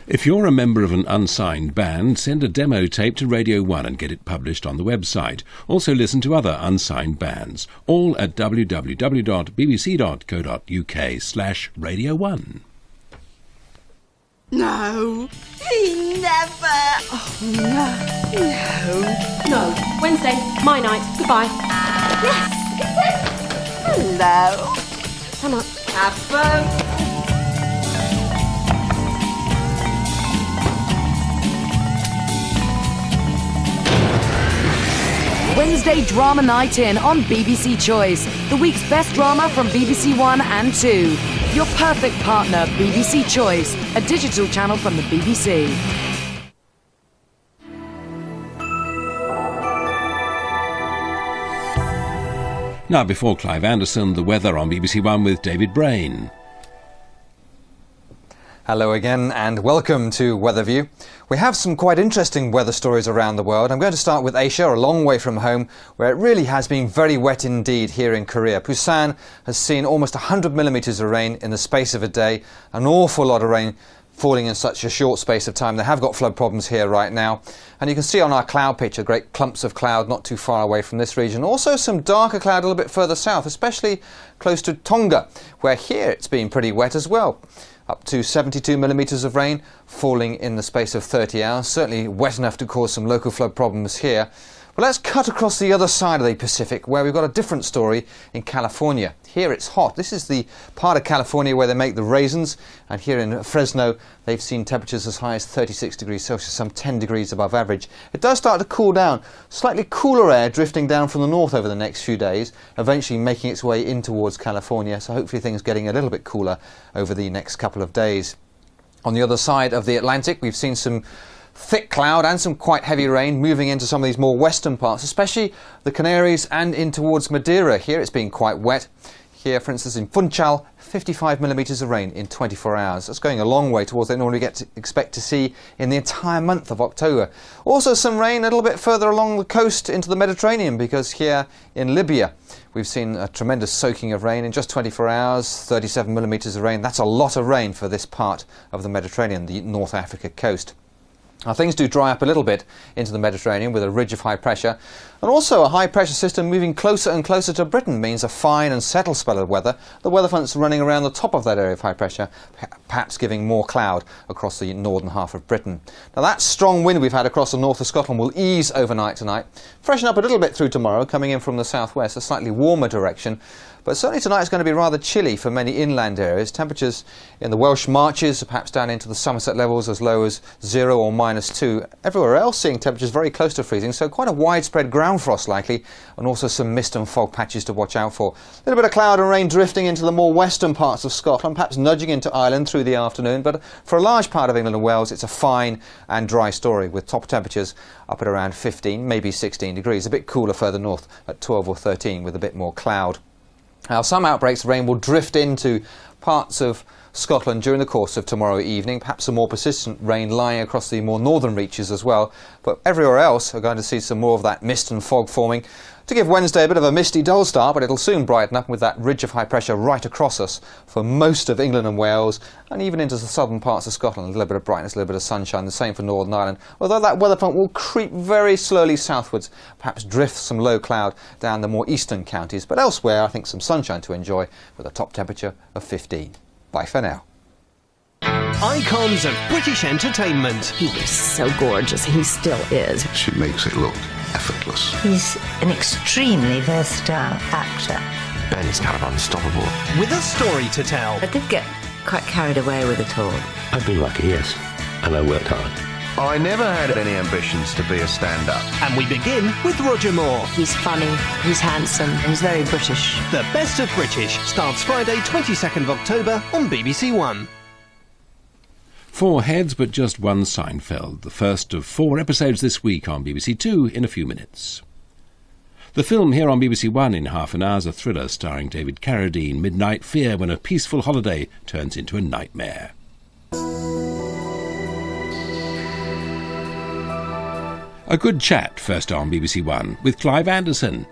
If you're a member of an unsigned band, send a demo tape to Radio 1 and get it published on the website. Also listen to other unsigned bands, all at www.bbc.co.uk/Radio 1. No, he never. Oh, no. No. Wednesday, my night. Goodbye. Yes, it's it. Hello. Come on. Have fun. Wednesday Drama Night In on BBC Choice. The week's best drama from BBC One and 2. Your perfect partner, BBC Choice, a digital channel from the BBC. Now, before Clive Anderson, the weather on BBC One with David Brain. Hello again and welcome to Weatherview. We have some quite interesting weather stories around the world. I'm going to start with Asia, a long way from home, where it really has been very wet indeed here in Korea. Busan has seen almost 100 millimetres of rain in the space of a day, an awful lot of rain falling in such a short space of time. They have got flood problems here right now. And you can see on our cloud picture great clumps of cloud not too far away from this region. Also some darker cloud a little bit further south, especially close to Tonga, where here it's been pretty wet as well. Up to 72 millimetres of rain falling in the space of 30 hours. Certainly wet enough to cause some local flood problems here. Well, let's cut across the other side of the Pacific, where we've got a different story in California. Here it's hot. This is the part of California where they make the raisins, and here in Fresno they've seen temperatures as high as 36 degrees Celsius, some 10 degrees above average. It does start to cool down. Slightly cooler air drifting down from the north over the next few days, eventually making its way in towards California, so hopefully things getting a little bit cooler over the next couple of days. On the other side of the Atlantic, we've seen some thick cloud and some quite heavy rain moving into some of these more western parts, especially the Canaries and in towards Madeira. Here it's been quite wet. Here, for instance, in Funchal, 55 millimetres of rain in 24 hours. That's going a long way towards what they normally expect to see in the entire month of October. Also some rain a little bit further along the coast into the Mediterranean, because here in Libya we've seen a tremendous soaking of rain in just 24 hours, 37 millimetres of rain. That's a lot of rain for this part of the Mediterranean, the North Africa coast. Now, things do dry up a little bit into the Mediterranean with a ridge of high pressure, and also a high pressure system moving closer and closer to Britain means a fine and settled spell of weather. The weather front's running around the top of that area of high pressure, perhaps giving more cloud across the northern half of Britain. Now, that strong wind we've had across the north of Scotland will ease overnight tonight, freshen up a little bit through tomorrow, coming in from the southwest, a slightly warmer direction. But certainly tonight it's going to be rather chilly for many inland areas. Temperatures in the Welsh Marches, perhaps down into the Somerset levels as low as 0 or -2. Everywhere else seeing temperatures very close to freezing, so quite a widespread ground frost likely, and also some mist and fog patches to watch out for. A little bit of cloud and rain drifting into the more western parts of Scotland, perhaps nudging into Ireland through the afternoon, but for a large part of England and Wales it's a fine and dry story, with top temperatures up at around 15, maybe 16 degrees, a bit cooler further north at 12 or 13 with a bit more cloud. Now, some outbreaks of rain will drift into parts of Scotland during the course of tomorrow evening, perhaps some more persistent rain lying across the more northern reaches as well, but everywhere else are going to see some more of that mist and fog forming to give Wednesday a bit of a misty, dull start, but it'll soon brighten up with that ridge of high pressure right across us for most of England and Wales, and even into the southern parts of Scotland. A little bit of brightness, a little bit of sunshine, the same for Northern Ireland, although that weather front will creep very slowly southwards, perhaps drift some low cloud down the more eastern counties, but elsewhere I think some sunshine to enjoy with a top temperature of 15. Bye for now. Icons of British entertainment. He was so gorgeous, he still is. She makes it look effortless. He's an extremely versatile actor. Ben is kind of unstoppable. With a story to tell. I did get quite carried away with it all. I've been lucky, yes, and I worked hard. I never had any ambitions to be a stand-up. And we begin with Roger Moore. He's funny, he's handsome, he's very British. The Best of British starts Friday 22nd of October on BBC One. 4 heads but just one Seinfeld, the first of 4 episodes this week on BBC Two in a few minutes. The film here on BBC One in half an hour is a thriller starring David Carradine, Midnight Fear, when a peaceful holiday turns into a nightmare. A good chat first on BBC One with Clive Anderson.